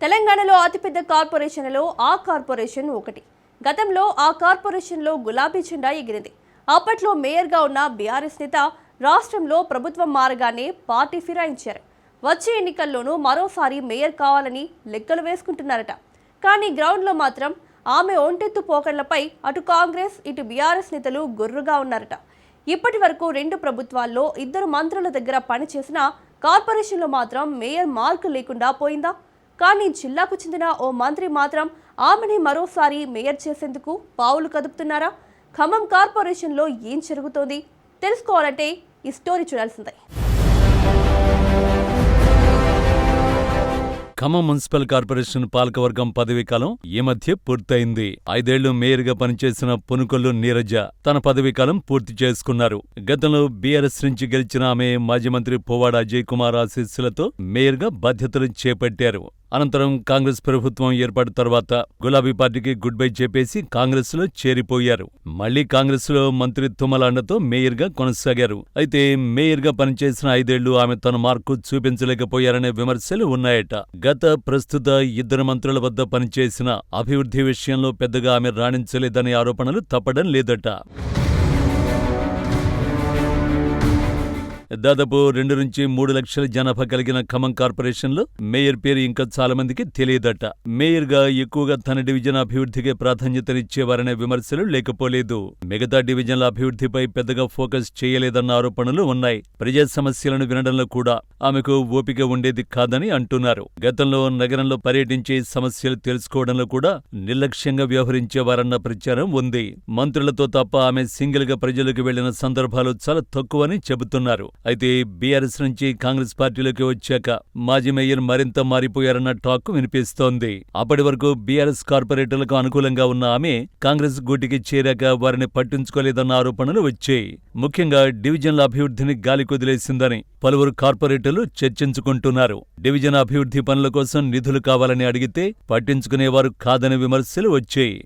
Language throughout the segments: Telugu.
తెలంగాణలో అతిపెద్ద కార్పొరేషన్లలో ఆ కార్పొరేషన్ ఒకటి. గతంలో ఆ కార్పొరేషన్లో గులాబీ జెండా ఎగిరింది. అప్పట్లో మేయర్గా ఉన్న బీఆర్ఎస్ నేత రాష్ట్రంలో ప్రభుత్వం మారగానే పార్టీ ఫిరాయించారు. వచ్చే ఎన్నికల్లోనూ మరోసారి మేయర్ కావాలని లెక్కలు వేసుకుంటున్నారట. కానీ గ్రౌండ్లో మాత్రం ఆమె ఒంటెత్తు పోకడలపై అటు కాంగ్రెస్ ఇటు బీఆర్ఎస్ నేతలు గుర్రుగా ఉన్నారట. ఇప్పటి వరకు 2 ప్రభుత్వాల్లో 2 మంత్రుల దగ్గర పనిచేసిన కార్పొరేషన్లో మాత్రం మేయర్ మార్కు లేకుండా పోయిందా? కానీ జిల్లాకు చెందిన ఓ మంత్రి మాత్రం ఆమెని మరోసారి మేయర్ చేసేందుకు పావులు కదుపుతున్నారా? ఖమ్మం కార్పొరేషన్లో ఏం జరుగుతోంది తెలుసుకోవాలంటే ఈ స్టోరీ చూడాల్సిందే. ఖమ్మం మున్సిపల్ కార్పొరేషన్ పాలకవర్గం పదవీకాలం ఈ మధ్య పూర్తయింది. 5 ఏళ్లు మేయర్గా పనిచేసిన పునుకొల్లు నీరజ తన పదవీకాలం పూర్తి చేసుకున్నారు. గతంలో బీఆర్ఎస్ నుంచి గెలిచిన ఆమె మాజీ మంత్రి పువ్వాడ అజయ్ కుమార్ ఆశీస్సులతో మేయర్గా బాధ్యతలు చేపట్టారు. అనంతరం కాంగ్రెస్ ప్రభుత్వం ఏర్పాటు తర్వాత గులాబీ పార్టీకి గుడ్ బై చెప్పేసి కాంగ్రెస్ లో చేరిపోయారు. మళ్లీ కాంగ్రెస్ లో మంత్రి తుమ్మల అండతో మేయర్గా కొనసాగారు. అయితే మేయర్గా పనిచేసిన 5 ఏళ్లు ఆమె తన మార్కు చూపించలేకపోయారనే విమర్శలు ఉన్నాయట. ప్రస్తుత 2 మంత్రుల వద్ద పనిచేసిన అభివృద్ధి విషయంలో పెద్దగా ఆమె రాణించలేదనే ఆరోపణలు తప్పడం లేదట. దాదాపు 2 నుంచి 3 లక్షల జనాభా కలిగిన ఖమ్మం కార్పొరేషన్లో మేయర్ పేరు ఇంకా చాలా మందికి తెలియదట. మేయర్గా ఎక్కువగా తన డివిజన్ అభివృద్ధికే ప్రాధాన్యతనిచ్చేవారనే విమర్శలు లేకపోలేదు. మిగతా డివిజన్ల అభివృద్ధిపై పెద్దగా ఫోకస్ చేయలేదన్న ఆరోపణలు ఉన్నాయి. ప్రజా సమస్యలను వినడంలో కూడా ఆమెకు ఓపిక ఉండేది కాదని అంటున్నారు. గతంలో నగరంలో పర్యటించి సమస్యలు తెలుసుకోవడంలో కూడా నిర్లక్ష్యంగా వ్యవహరించేవారన్న ప్రచారం ఉంది. మంత్రులతో తప్ప ఆమె సింగిల్ గా ప్రజలకు వెళ్లిన సందర్భాలు చాలా తక్కువని చెబుతున్నారు. అయితే బీఆర్ఎస్ నుంచి కాంగ్రెస్ పార్టీలోకి వచ్చాక మాజీ మేయర్ మరింత మారిపోయారన్న టాక్ వినిపిస్తోంది. అప్పటి వరకు బీఆర్ఎస్ కార్పొరేటర్లకు అనుకూలంగా ఉన్న ఆమె కాంగ్రెస్ గూటికి చేరాక వారిని పట్టించుకోలేదన్న ఆరోపణలు వచ్చాయి. ముఖ్యంగా డివిజన్ల అభివృద్ధిని గాలి కుదిలేసిందని పలువురు కార్పొరేటర్లు చర్చించుకుంటున్నారు. డివిజన్ అభివృద్ధి పనుల కోసం నిధులు కావాలని అడిగితే పట్టించుకునేవారు కాదనే విమర్శలు వచ్చాయి.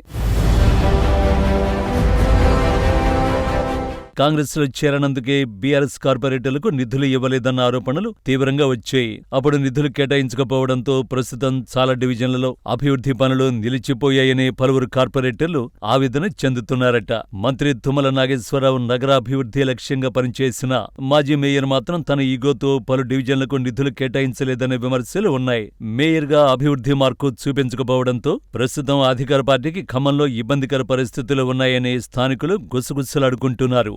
కాంగ్రెస్లో చేరనందుకే బీఆర్ఎస్ కార్పొరేటర్లకు నిధులు ఇవ్వలేదన్న ఆరోపణలు తీవ్రంగా వచ్చాయి. అప్పుడు నిధులు కేటాయించకపోవడంతో ప్రస్తుతం చాలా డివిజన్లలో అభివృద్ధి పనులు నిలిచిపోయాయని పలువురు కార్పొరేటర్లు ఆవేదన చెందుతున్నారట. మంత్రి తుమ్మల నాగేశ్వరరావు నగరాభివృద్ధి లక్ష్యంగా పనిచేసిన మాజీ మేయర్ మాత్రం తన ఈగోతో పలు డివిజన్లకు నిధులు కేటాయించలేదనే విమర్శలు ఉన్నాయి. మేయర్గా అభివృద్ధి మార్కు చూపించకపోవడంతో ప్రస్తుతం అధికార పార్టీకి ఖమ్మంలో ఇబ్బందికర పరిస్థితులు ఉన్నాయని స్థానికులు గుసగుసలాడుకుంటున్నారు.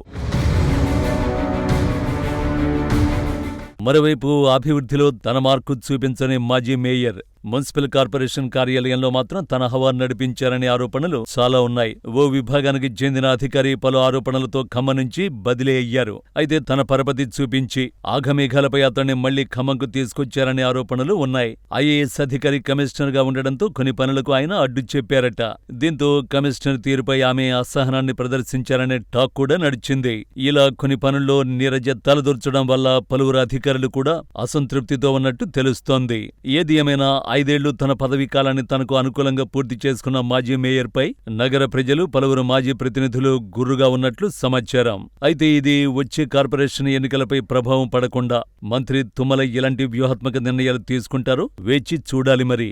మరోవైపు అభివృద్ధిలో తన మార్కు చూపించని మాజీ మేయర్ మున్సిపల్ కార్పొరేషన్ కార్యాలయంలో మాత్రం తన హవా నడిపించారనే ఆరోపణలు చాలా ఉన్నాయి. ఓ విభాగానికి చెందిన అధికారి పలు ఆరోపణలతో ఖమ్మం నుంచి బదిలీ అయ్యారు. అయితే తన పరపతి చూపించి ఆఘమేఘాలపై అతన్ని మళ్లీ ఖమ్మంకు తీసుకొచ్చారనే ఆరోపణలు ఉన్నాయి. ఐఏఎస్ అధికారి కమిషనర్ గా ఉండడంతో కొన్ని పనులకు ఆయన అడ్డు చెప్పారట. దీంతో కమిషనర్ తీరుపై ఆమె అసహనాన్ని ప్రదర్శించారనే టాక్ కూడా నడిచింది. ఇలా కొన్ని పనుల్లో నీరజ తలదూర్చడం వల్ల పలువురు అధికారులు కూడా అసంతృప్తితో ఉన్నట్టు తెలుస్తోంది. ఏది ఏమైనా 5 ఏళ్లు తన పదవీకాలాన్ని తనకు అనుకూలంగా పూర్తి చేసుకున్న మాజీ మేయర్పై నగర ప్రజలు పలువురు మాజీ ప్రతినిధులు గుర్రుగా ఉన్నట్లు సమాచారం. అయితే ఇది వచ్చే కార్పొరేషన్ ఎన్నికలపై ప్రభావం పడకుండా మంత్రి తుమ్మల ఎలాంటి వ్యూహాత్మక నిర్ణయాలు తీసుకుంటారో వేచి చూడాలి మరి.